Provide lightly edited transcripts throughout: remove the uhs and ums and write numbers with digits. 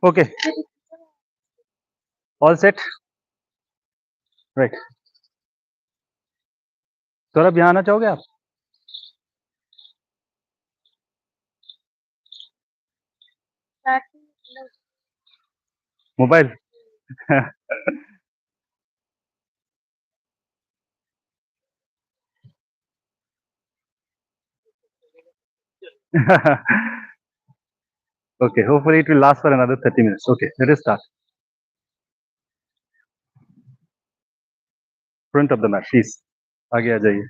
Okay, all set? Right. Saurabh यहाँ आना चाहोगे आप? Mobile Okay, hopefully it will last for another 30 minutes. Okay, let us start. Front of the mat, please. आगे आ जाइए.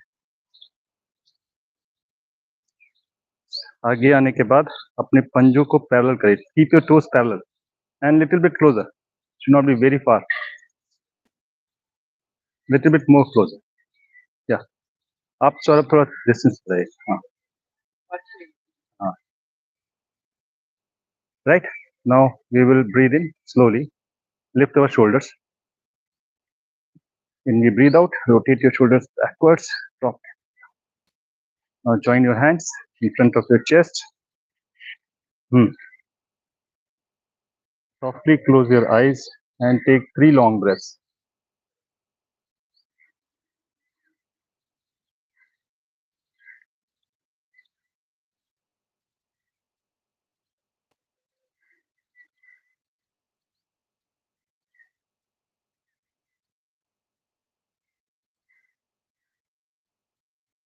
आगे आने के बाद अपने पंजों को पैरेलल करिए. Keep your toes parallel and little bit closer. Should not be very far. Little bit more closer. Yeah. आप सौरभ थोड़ा distance रहे. हाँ. हाँ. Right. Now we will breathe in slowly. Lift our shoulders. When we breathe out, rotate your shoulders backwards. Drop. Now join your hands in front of your chest. Softly close your eyes and take 3 long breaths.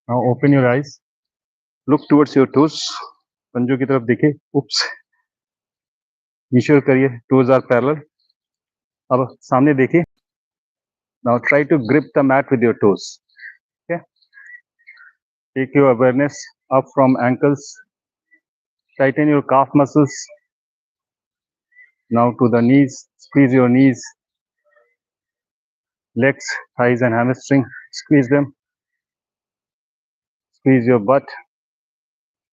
Now open your eyes. Look towards your toes. पंजों की तरफ देखिए. Oops. Ensure करिए toes are parallel. अब सामने देखिए. Now try to grip the mat with your toes. Okay. Take your awareness up from ankles. Tighten your calf muscles. Now to the knees. Squeeze your knees. Legs, thighs and hamstring. Squeeze them. Squeeze your butt.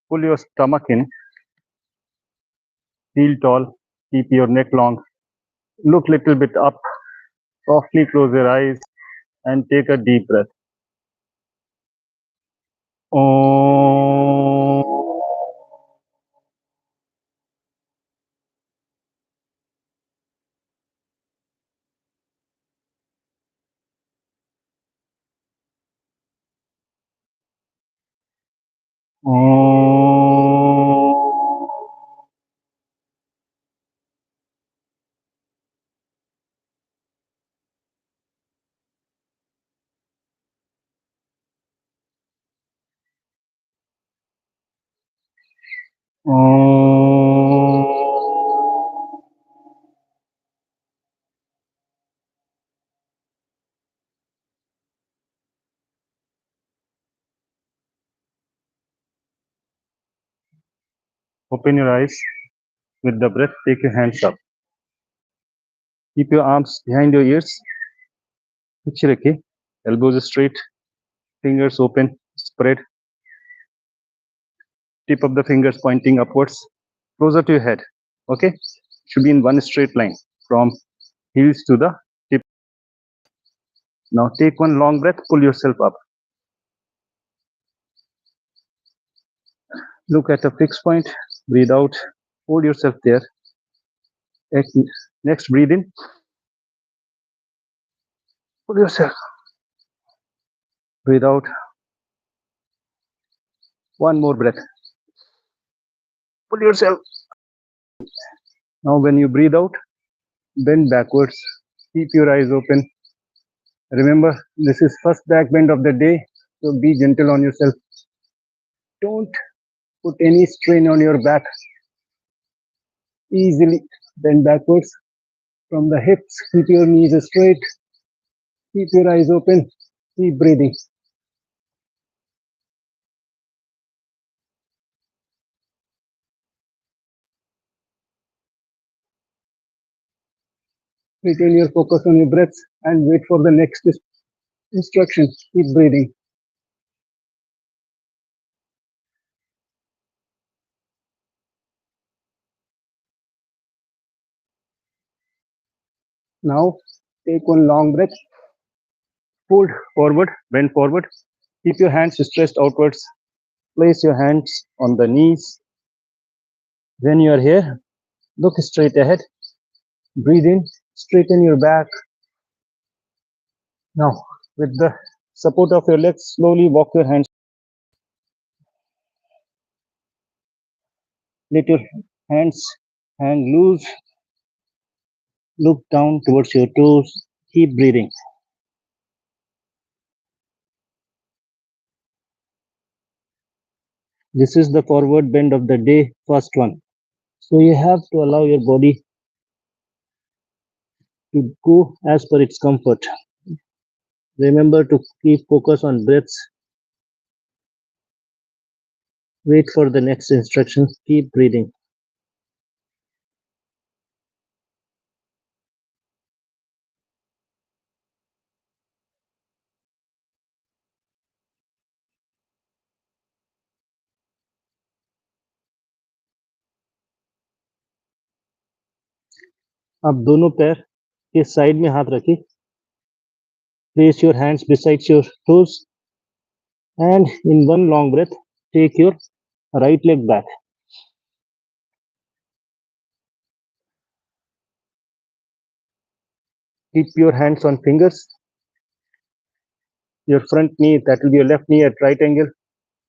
Pull your stomach in. Feel tall. Keep your neck long. Look little bit up. Softly close your eyes and take a deep breath. Om. Om. Om. Open your eyes. With the breath, take your hands up. Keep your arms behind your ears. पीछे रखिए. Elbows straight. Fingers open. Spread. Tip of the fingers pointing upwards. Closer to your head. Okay? Should be in one straight line from heels to the tip. Now take one long breath. Pull yourself up. Look at a fixed point. Breathe out. Hold yourself there. Next, breathe in. Pull yourself. Breathe out. One more breath. Pull yourself. Now when you breathe out, bend backwards. Keep your eyes open. Remember, this is first back bend of the day, so be gentle on yourself. Don't put any strain on your back. Easily bend backwards from the hips. Keep your knees straight. Keep your eyes open. Keep breathing. Retain your focus on your breath and wait for the next instruction. Keep breathing. Now take one long breath. Fold forward, bend forward. Keep your hands stretched outwards. Place your hands on the knees. When you are here, look straight ahead. Breathe in, straighten your back. Now, with the support of your legs, slowly walk your hands. Let your hands hang loose. Look down towards your toes. Keep breathing. This is the forward bend of the day, first one. So you have to allow your body to go as per its comfort. Remember to keep focus on breaths. Wait for the next instruction. Keep breathing. अब दोनों पैर के side में हाथ रखिए. Place your hands beside your toes and in one long breath, take your right leg back. Keep your hands on fingers. Your front knee, that will be your left knee at right angle.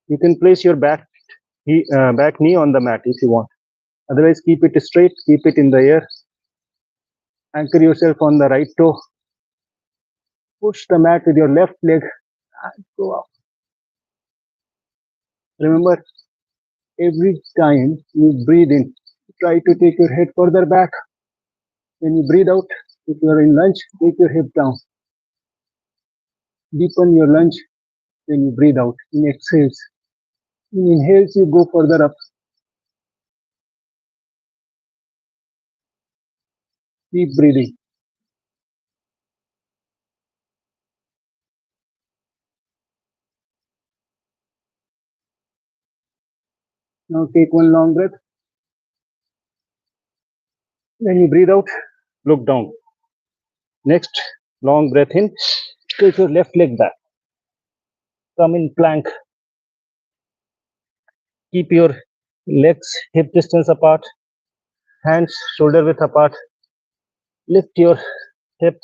You can place your back knee on the mat if you want. Otherwise, keep it straight, keep it in the air. Anchor yourself on the right toe. Push the mat with your left leg and go up. Remember, every time you breathe in, try to take your head further back. When you breathe out, if you are in lunge, take your hip down. Deepen your lunge when you breathe out. In exhales. In inhales, you go further up. Keep breathing. Now take one long breath. When you breathe out, look down. Next, long breath in. Take your left leg back. Come in plank. Keep your legs hip distance apart. Hands shoulder width apart. Lift your hip.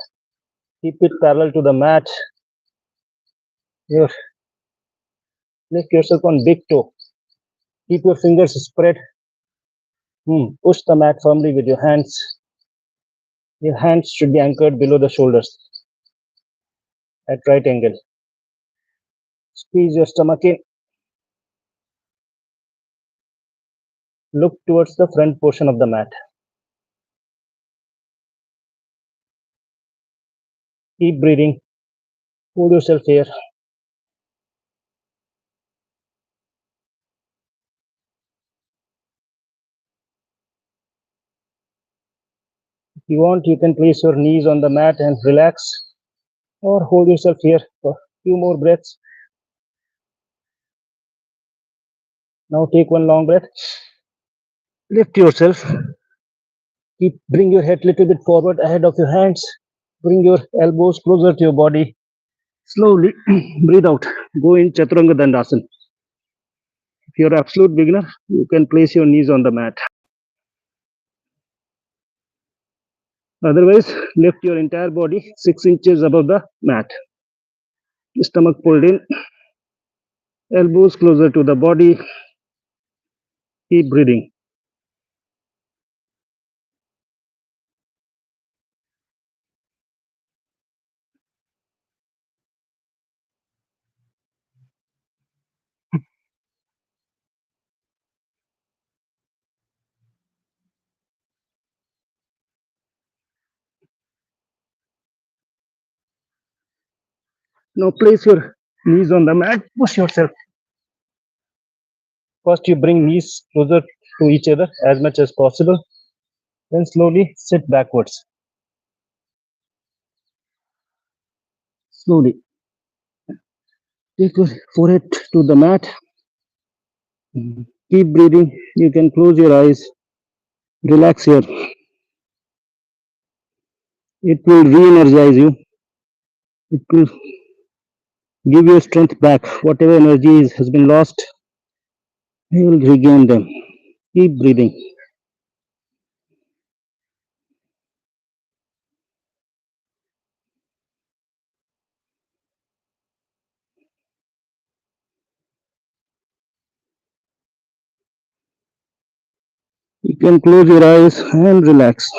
Keep it parallel to the mat. Lift yourself on big toe. Keep your fingers spread. Push the mat firmly with your hands. Your hands should be anchored below the shoulders at right angle. Squeeze your stomach in. Look towards the front portion of the mat. Keep breathing. Hold yourself here. If you want, you can place your knees on the mat and relax, or hold yourself here for a few more breaths. Now take one long breath. Lift yourself. Bring your head a little bit forward ahead of your hands. Bring your elbows closer to your body. Slowly breathe out. Go in Chaturanga Dandasana. If you're an absolute beginner, you can place your knees on the mat. Otherwise, lift your entire body 6 inches above the mat. Stomach pulled in. Elbows closer to the body. Keep breathing. Now place your knees on the mat. Push yourself. First, you bring knees closer to each other as much as possible. Then slowly sit backwards. Slowly. Take your forehead to the mat. Keep breathing. You can close your eyes. Relax here. It will re-energize you. It will give you strength back. Whatever energy has been lost, you will regain them. Keep breathing. can close your eyes and relax.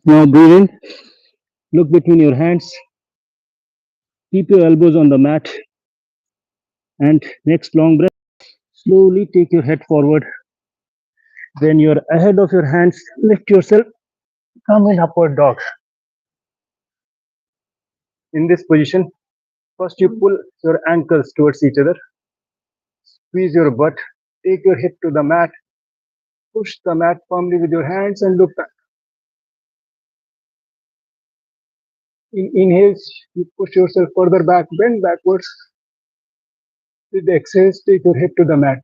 Now breathe in, look between your hands, keep your elbows on the mat, and next long breath. Slowly take your head forward. When you're ahead of your hands, lift yourself, come in upward dog. In this position, first you pull your ankles towards each other, squeeze your butt, take your hip to the mat, push the mat firmly with your hands and look back. In inhales, you push yourself further back, bend backwards. With the exhales, take your hip to the mat.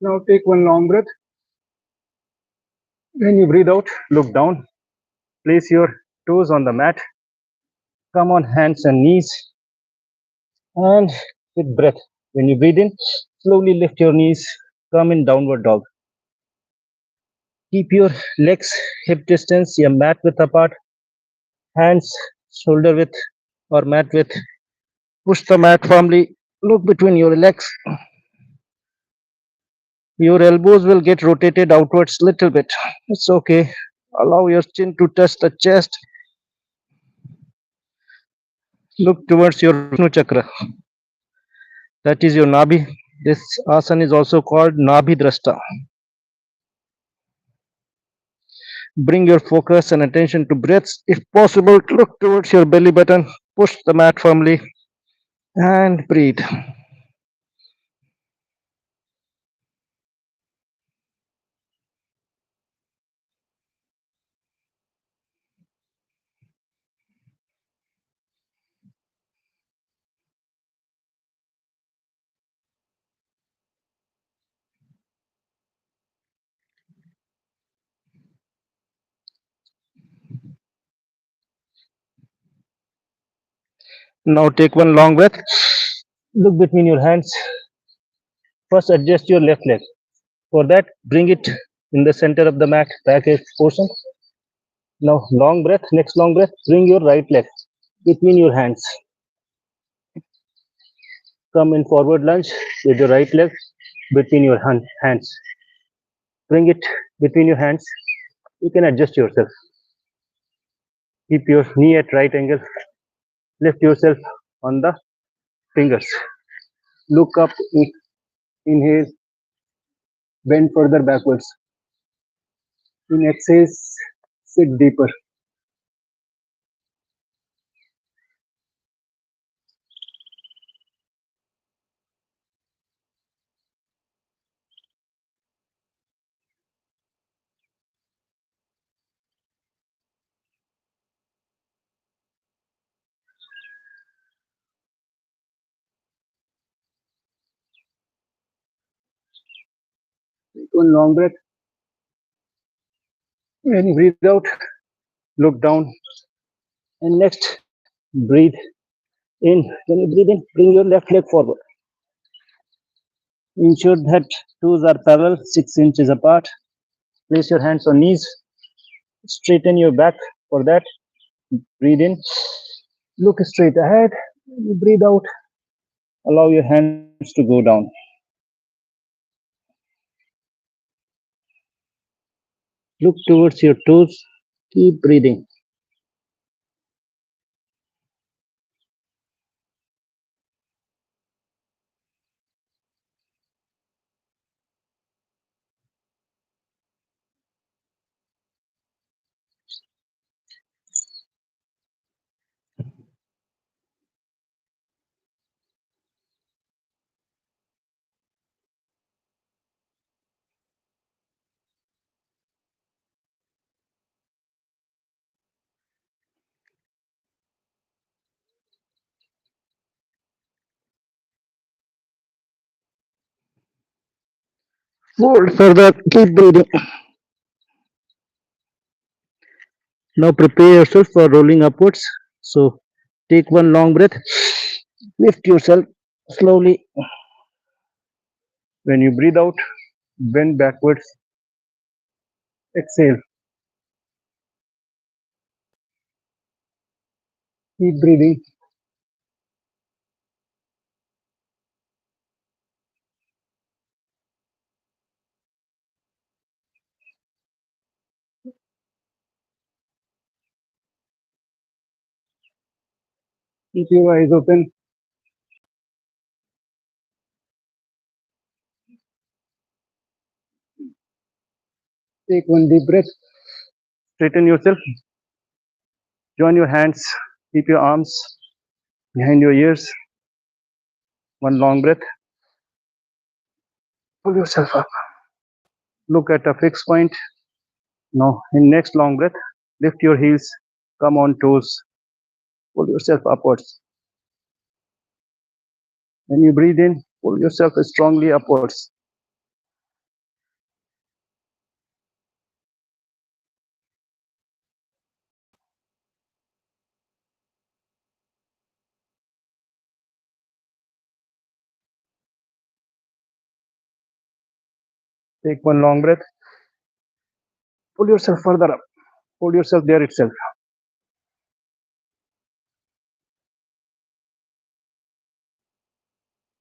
Now take one long breath. When you breathe out, look down. Place your toes on the mat. Come on hands and knees. And with breath, when you breathe in, slowly lift your knees. Come in downward dog. Keep your legs hip distance, your mat width apart. Hands shoulder width or mat width. Push the mat firmly. Look between your legs. Your elbows will get rotated outwards little bit. It's okay. Allow your chin to touch the chest. Look towards your Vishnu chakra. That is your Nabhi. This asana is also called Nabhi Drashta. Bring your focus and attention to breaths. If possible, look towards your belly button. Push the mat firmly and breathe. Now take one long breath. Look between your hands. First, adjust your left leg. For that, bring it in the center of the mat, back edge portion. Now, long breath. Next long breath. Bring your right leg between your hands. Come in forward lunge with your right leg between your hands. Bring it between your hands. You can adjust yourself. Keep your knee at right angle. Lift yourself on the fingers. Look up, inhale, bend further backwards. In exhale, sit deeper. Take one long breath. When you breathe out, look down. And next, breathe in. When you breathe in, bring your left leg forward. Ensure that toes are parallel, 6 inches apart. Place your hands on knees. Straighten your back. For that, breathe in. Look straight ahead. You breathe out. Allow your hands to go down. Look towards your toes. Keep breathing. Fold further. Keep breathing. Now prepare yourself for rolling upwards. So take one long breath. Lift yourself slowly. When you breathe out, bend backwards. Exhale. Keep breathing. Keep your eyes open. Take one deep breath. Straighten yourself. Join your hands. Keep your arms behind your ears. One long breath. Pull yourself up. Look at a fixed point. Now, in next long breath, lift your heels. Come on toes. Pull yourself upwards. When you breathe in, pull yourself strongly upwards. Take one long breath. Pull yourself further up. Hold yourself there itself.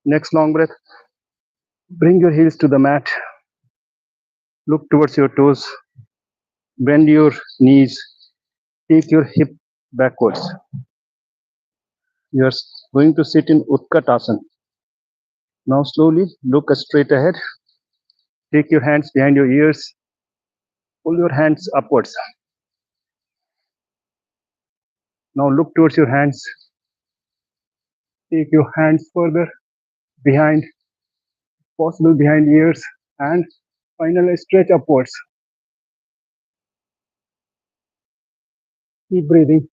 Next long breath. Bring your heels to the mat. Look towards your toes. Bend your knees. Take your hip backwards. You are going to sit in Utkatasana. Now slowly look straight ahead. Take your hands behind your ears. Pull your hands upwards. Now look towards your hands. Take your hands further behind, possible behind ears, and finally stretch upwards. Keep breathing.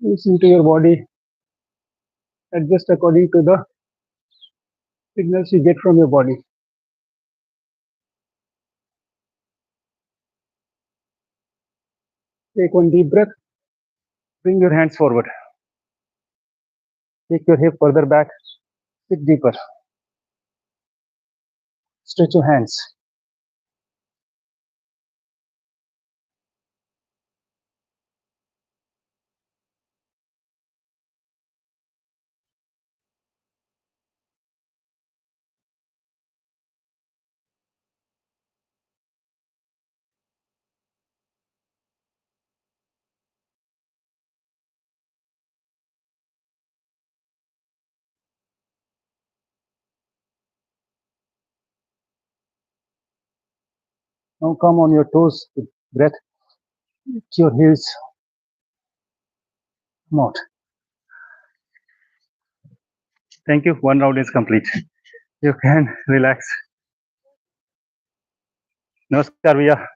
Listen to your body. Adjust according to the signals you get from your body. Take one deep breath. Bring your hands forward. Take your hip further back. Sit deeper. Stretch your hands. Now come on your toes with breath. Lift your heels. Come out. Thank you. One round is complete. You can relax. Namaskar, Via.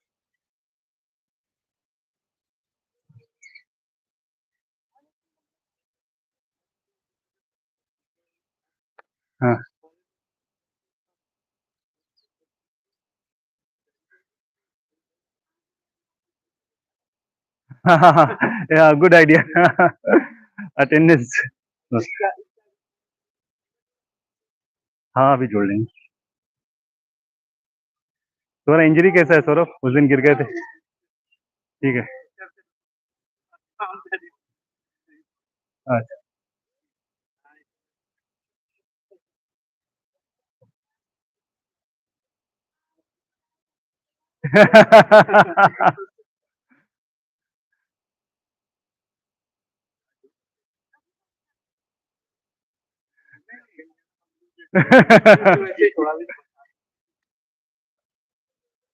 Yeah, good idea. Attendance. हाँ अभी जोड़ लेंगे. तुम्हारा injury कैसा है सौरभ? उस दिन गिर गए थे. ठीक है. अच्छा.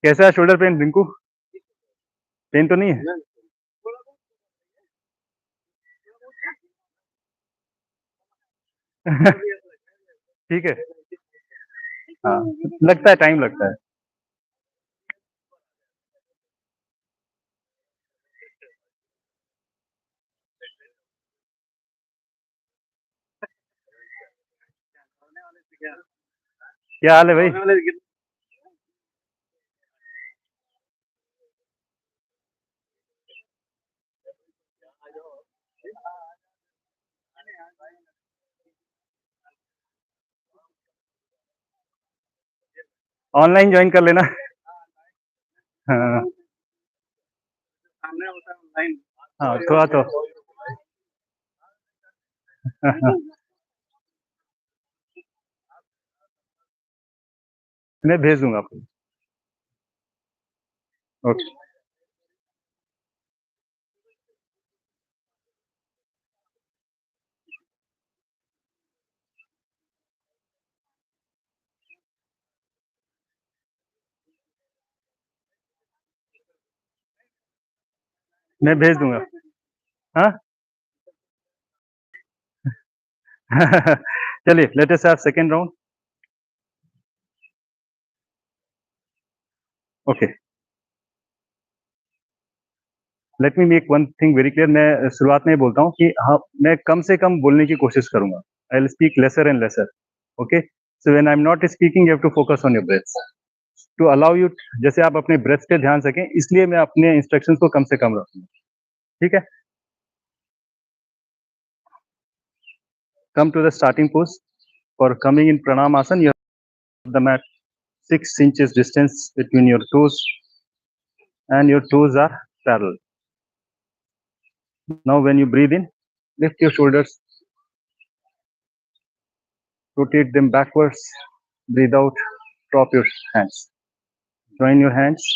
कैसा है शोल्डर पेन रिंकू? पेन तो नहीं है? ठीक है. हाँ लगता है, टाइम लगता है. क्या हाल है भाई? ऑनलाइन ज्वाइन कर लेना। हाँ हाँ, थोड़ा तो मैं भेज दूंगा आपको। ओके, मैं भेज दूंगा। हाँ चलिए, let us have second round. Okay, let me make one thing very clear. मैं शुरुआत में बोलता हूँ कि हाँ, मैं कम से कम बोलने की कोशिश करूंगा। I will speak lesser and lesser. Okay, so when I am not speaking, you have to focus on your breath to allow you, जैसे आप अपने ब्रेथ पे ध्यान सकें, इसलिए मैं अपने इंस्ट्रक्शंस को कम से कम रखूंगा। ठीक है, come to the starting pose. For coming in Pranam asana, you have the mat 6 inches distance between your toes, and your toes are parallel. Now when you breathe in, lift your shoulders, rotate them backwards. Breathe out, drop your hands. Join your hands.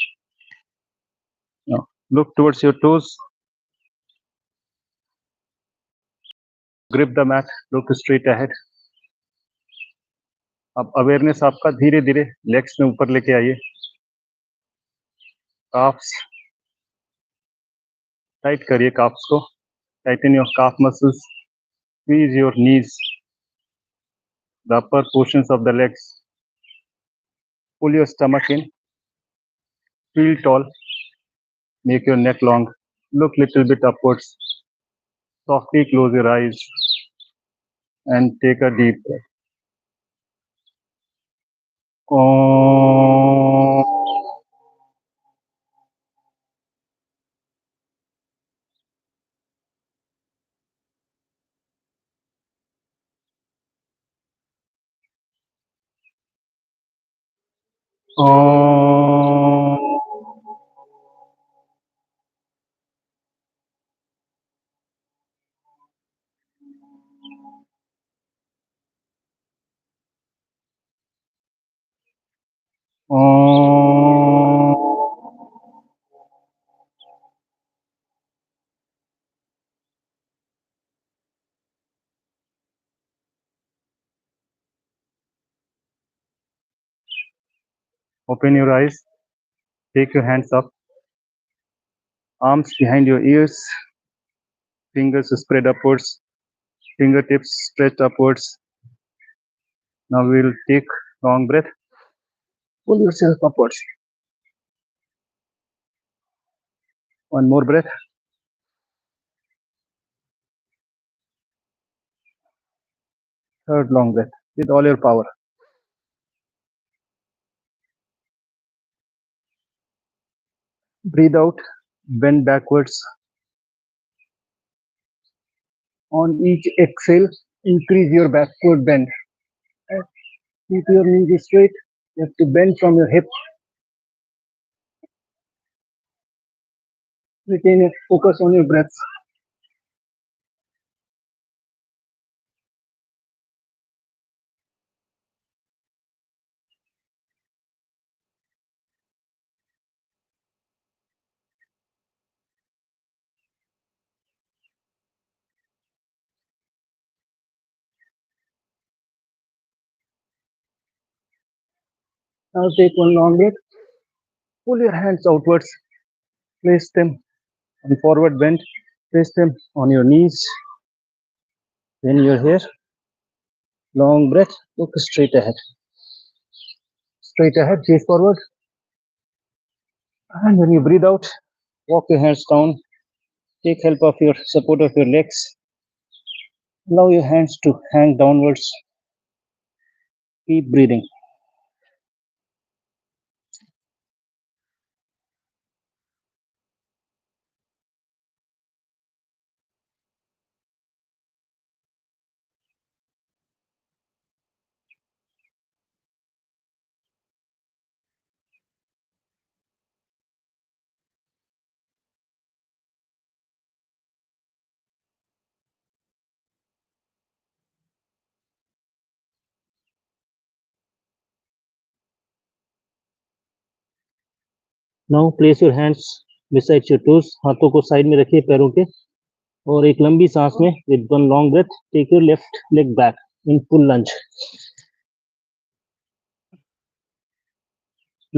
Now look towards your toes. Grip the mat, look straight ahead. अब awareness आपका धीरे धीरे legs में ऊपर लेके आइए। Carbs tight करिए, carbs को Titan your calf muscles, squeeze your knees, the upper portions of the legs, pull your stomach in, feel tall, make your neck long, look little bit upwards, softly close your eyes and take a deep breath. Om. Om. Om. Open your eyes, take your hands up, arms behind your ears, fingers spread upwards, fingertips stretched upwards. Now we will take long breath, pull yourself upwards. One more breath. Third long breath with all your power. Breathe out, bend backwards. On each exhale, increase your backward bend. Keep your knees straight. You have to bend from your hip. Retain it. Focus on your breath. Now take one long breath. Pull your hands outwards. Place them on forward bend. Place them on your knees. Then you're here. Long breath. Look straight ahead. Straight ahead. Face forward. And when you breathe out, walk your hands down. Take help of your support of your legs. Allow your hands to hang downwards. Keep breathing. Now place your hands beside your toes. हाथों को side में रखिए पैरों के और एक लंबी सांस में with one long breath take your left leg back in full lunge.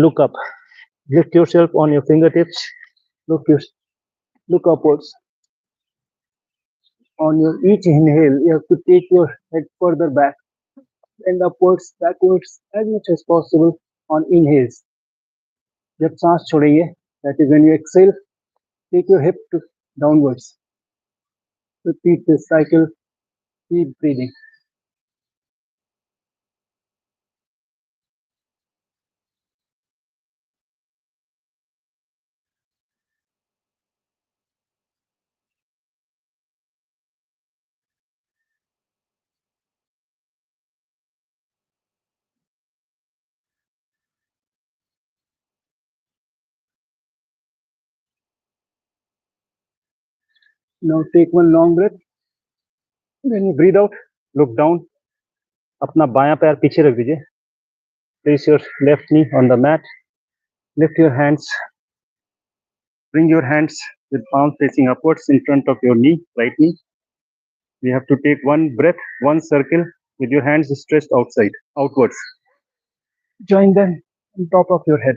Look up. Lift yourself on your fingertips. Look your, look upwards. On your each inhale, you have to take your head further back and upwards, backwards as much as possible on inhales. जब सांस छोड़ेंगे, that is when you exhale, take your hip to downwards. Repeat this cycle. Keep breathing. Now take one long breath. When you breathe out, look down. अपना बायां पैर पीछे रख दीजिए. Place your left knee on the mat. Lift your hands. Bring your hands with palms facing upwards in front of your knee, right knee. You have to take one breath, one circle with your hands stretched outwards. Join them on top of your head.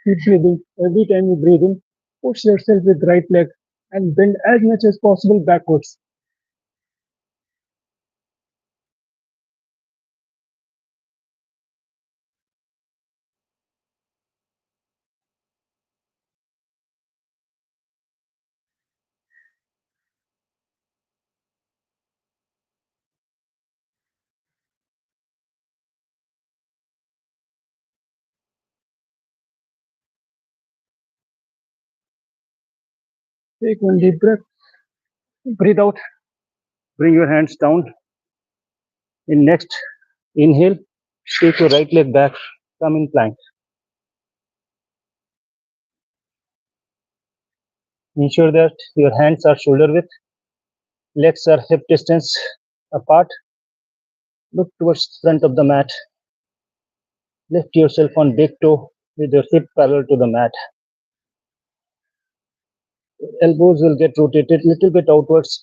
Keep breathing. Every time you breathe in, push yourself with right leg and bend as much as possible backwards. Take one deep breath. Breathe out. Bring your hands down. In next inhale, take your right leg back. Come in plank. Ensure that your hands are shoulder width. Legs are hip distance apart. Look towards front of the mat. Lift yourself on big toe with your hip parallel to the mat. Elbows will get rotated little bit outwards.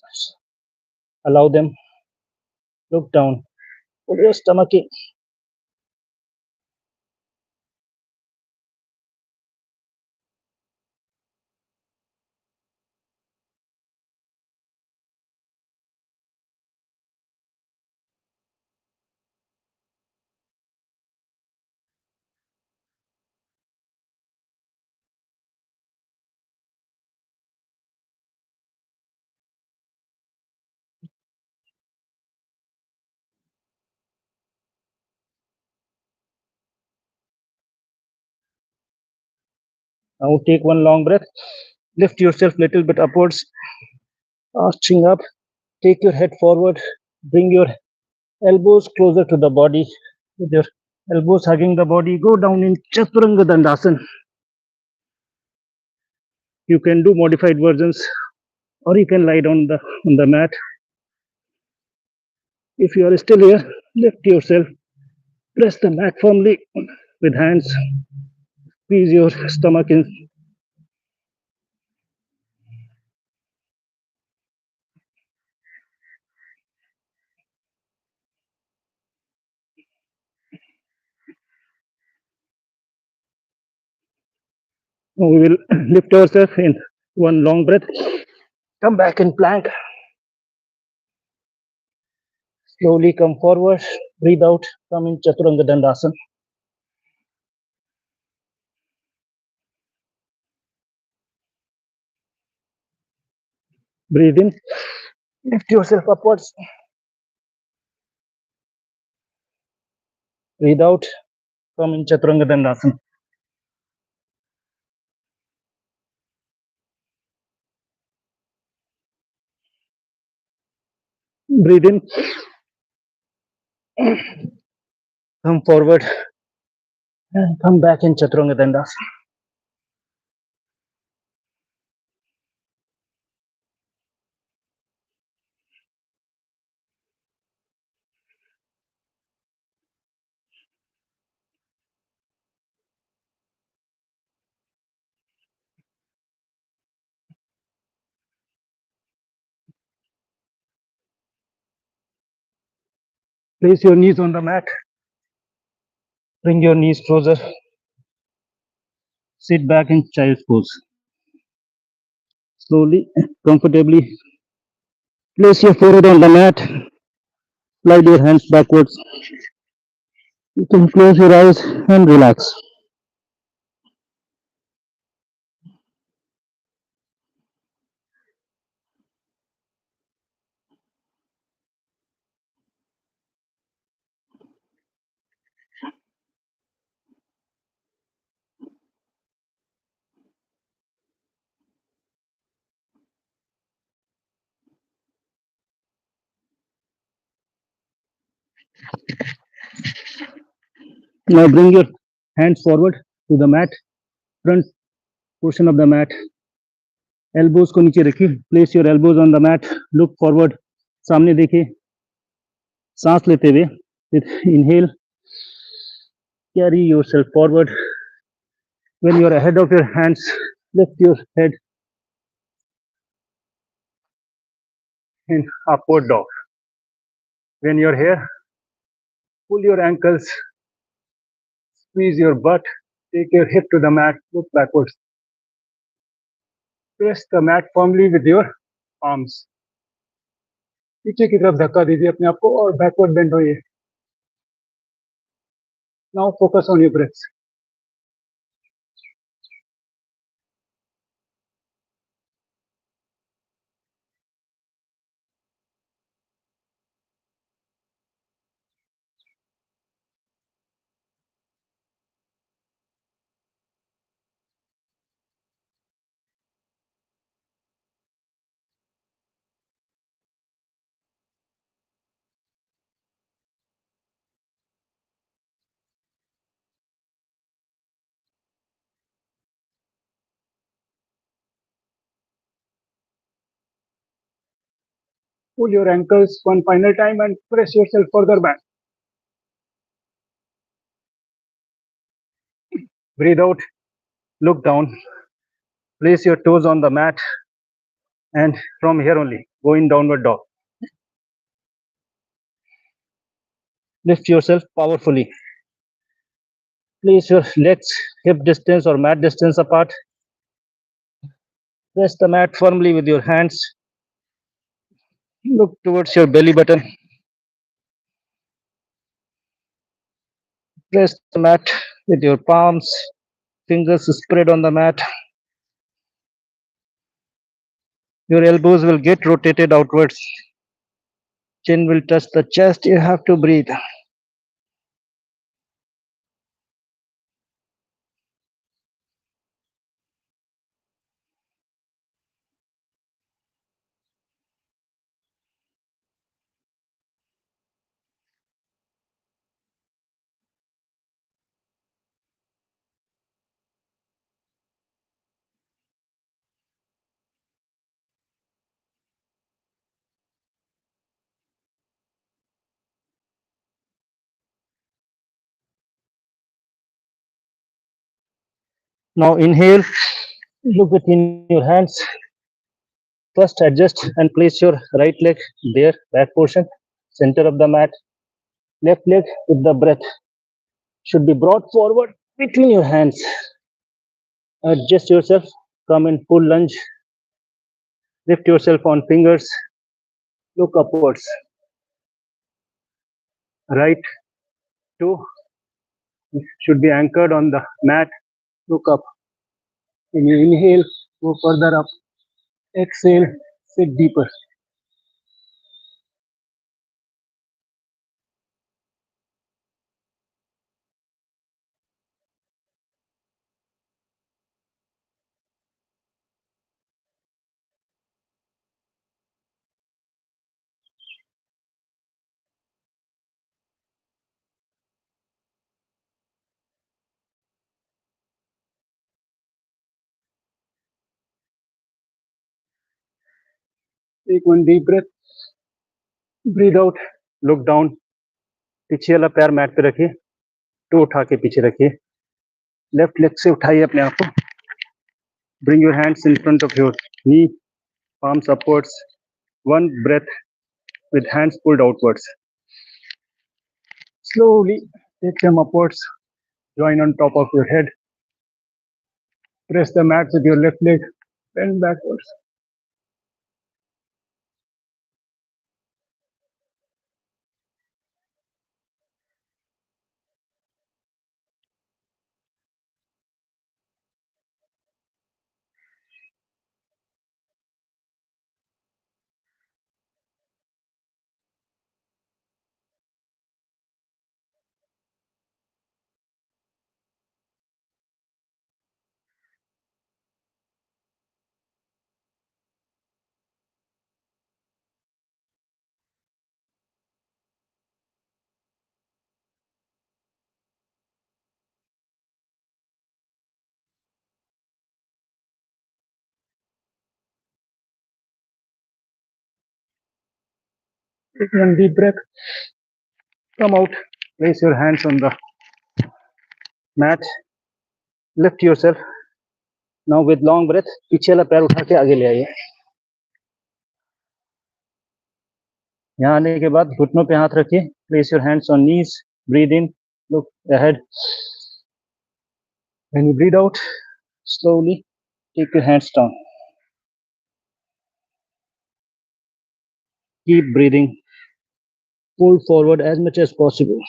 Allow them. Look down. Put your stomach in. Now take one long breath. Lift yourself little bit upwards. Arching up. Take your head forward. Bring your elbows closer to the body. With your elbows hugging the body, go down in Chaturanga Dandasana. You can do modified versions or you can lie down on the mat. If you are still here, lift yourself. Press the mat firmly with hands. Squeeze your stomach in. Now we will lift ourselves in one long breath. Come back in plank. Slowly come forward. Breathe out. Come in Chaturanga Dandasana. Breathe in. Lift yourself upwards. Breathe out. Come in Chaturanga Dandasana. Breathe in. Come forward. And come back in Chaturanga Dandasana. Place your knees on the mat. Bring your knees closer. Sit back in child's pose. Slowly, comfortably, place your forehead on the mat. Slide your hands backwards. You can close your eyes and relax. Now bring your hands forward to the mat, front portion of the mat. Elbows को नीचे रखिए. Place your elbows on the mat. Look forward. सामने देखिए. सांस लेते हुए. Inhale. Carry yourself forward. When you are ahead of your hands, lift your head in upward dog. When you're here, pull your ankles, squeeze your butt, take your hip to the mat, look backwards. Press the mat firmly with your arms. पीछे की तरफ धक्का दीजिए अपने आप को और backward bend होइए. Now focus on your breath. Pull your ankles one final time and press yourself further back. Breathe out, look down, place your toes on the mat, and from here only, go in downward dog. Lift yourself powerfully. Place your legs hip distance or mat distance apart. Press the mat firmly with your hands. Look towards your belly button. Press the mat with your palms, fingers spread on the mat. Your elbows will get rotated outwards. Chin will touch the chest. You have to breathe. Now inhale, look between your hands. First adjust and place your right leg there, back portion, center of the mat. Left leg with the breath should be brought forward between your hands. Adjust yourself, come in full lunge. Lift yourself on fingers. Look upwards. Right toe should be anchored on the mat. Look up. When you inhale, go further up. Exhale, sit deeper. Take one deep breath. Breathe out. Look down. पीछे वाला पैर mat पे रखिए. To उठा के पीछे रखिए. Left leg से उठाइए अपने आप को. Bring your hands in front of your knee. Palms upwards. One breath with hands pulled outwards. Slowly take them upwards. Join on top of your head. Press the mat with your left leg. Bend backwards. Take one deep breath. Come out. Place your hands on the mat. Lift yourself. Now with long breath, पीछे वाला पैर उठा के आगे ले आइए. यहाँ आने के बाद घुटनों पे हाथ रखिए. Place your hands on knees. Breathe in. Look ahead. When you breathe out, slowly take your hands down. Keep breathing. Pull forward as much as possible.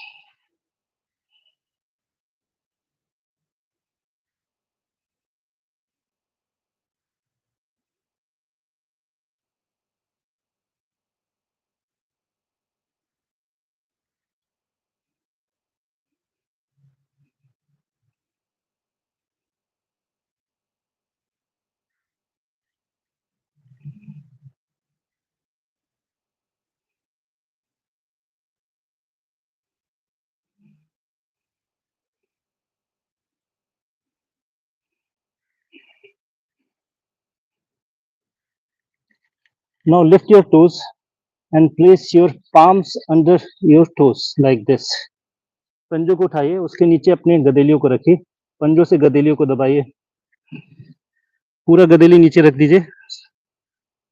Now lift your toes and place your palms under your toes like this. पंजों को उठाइए, उसके नीचे अपने गदेलियों को रखिए. पंजों से गदेलियों को दबाइए. पूरा गदेली नीचे रख दीजिए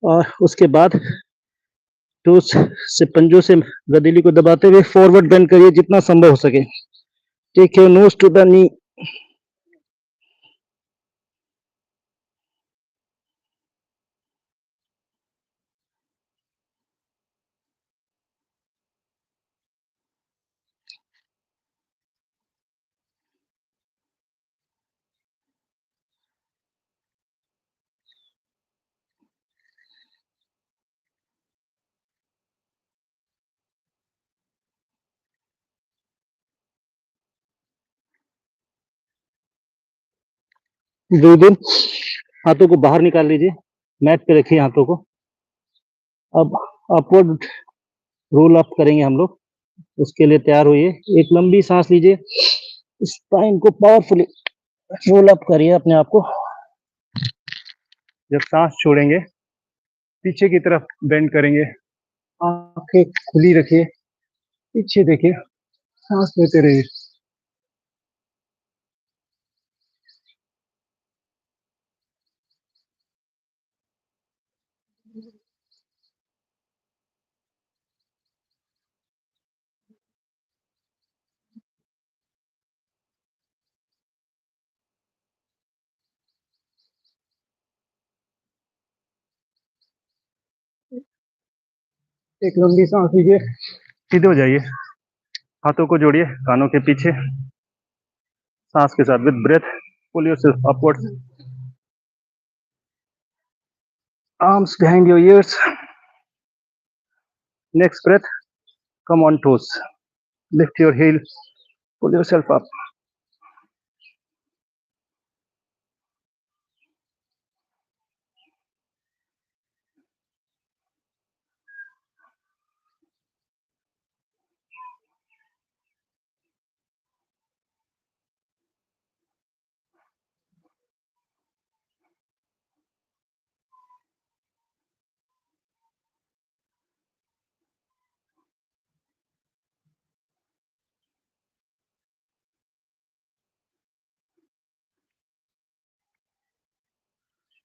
और उसके बाद टोस से पंजों से गदेली को दबाते हुए फॉरवर्ड बेंड करिए जितना संभव हो सके. Take your nose to the knee. Breathe in. हाथों को बाहर निकाल लीजिए. मैट पे रखिए हाथों को. अब अपवर्ड रोल अप करेंगे हम लोग. उसके लिए तैयार होइए. एक लंबी सांस लीजिए. स्पाइन को पावरफुली रोल अप करिए अपने आप को. जब सांस छोड़ेंगे पीछे की तरफ बेंड करेंगे. आंखें खुली रखिए. पीछे देखिए. सांस लेते रहिए. एक लंबी सांस लीजिए, सीधे हो जाइए, हाथों को जोड़िए कानों के पीछे, सांस के साथ with breath pull yourself upwards, arms behind your ears. Next breath, come on toes, lift your heel, pull yourself up.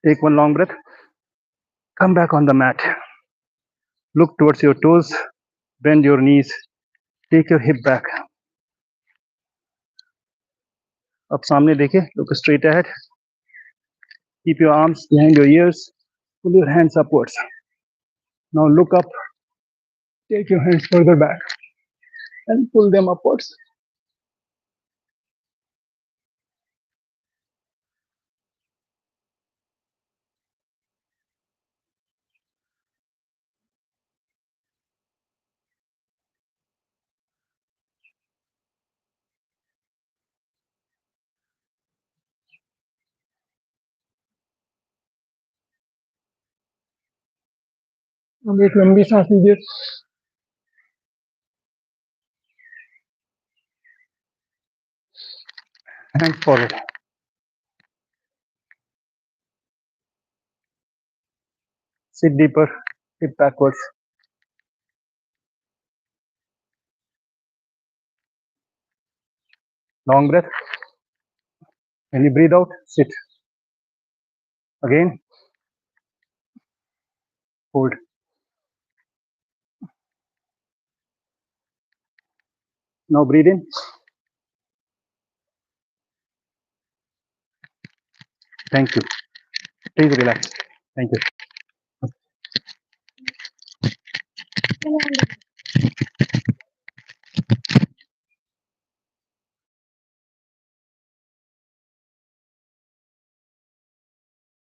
Take one long breath, come back on the mat, look towards your toes, bend your knees, take your hip back. अब सामने देखिए, look straight ahead, keep your arms behind your ears, pull your hands upwards. Now look up, take your hands further back and pull them upwards. अब एक लंबी सांस लीजिए, hands forward. Sit deeper, hip backwards. Long breath. When you breathe out, sit. Again, hold. Now breathe in. Thank you. Please relax. Thank you.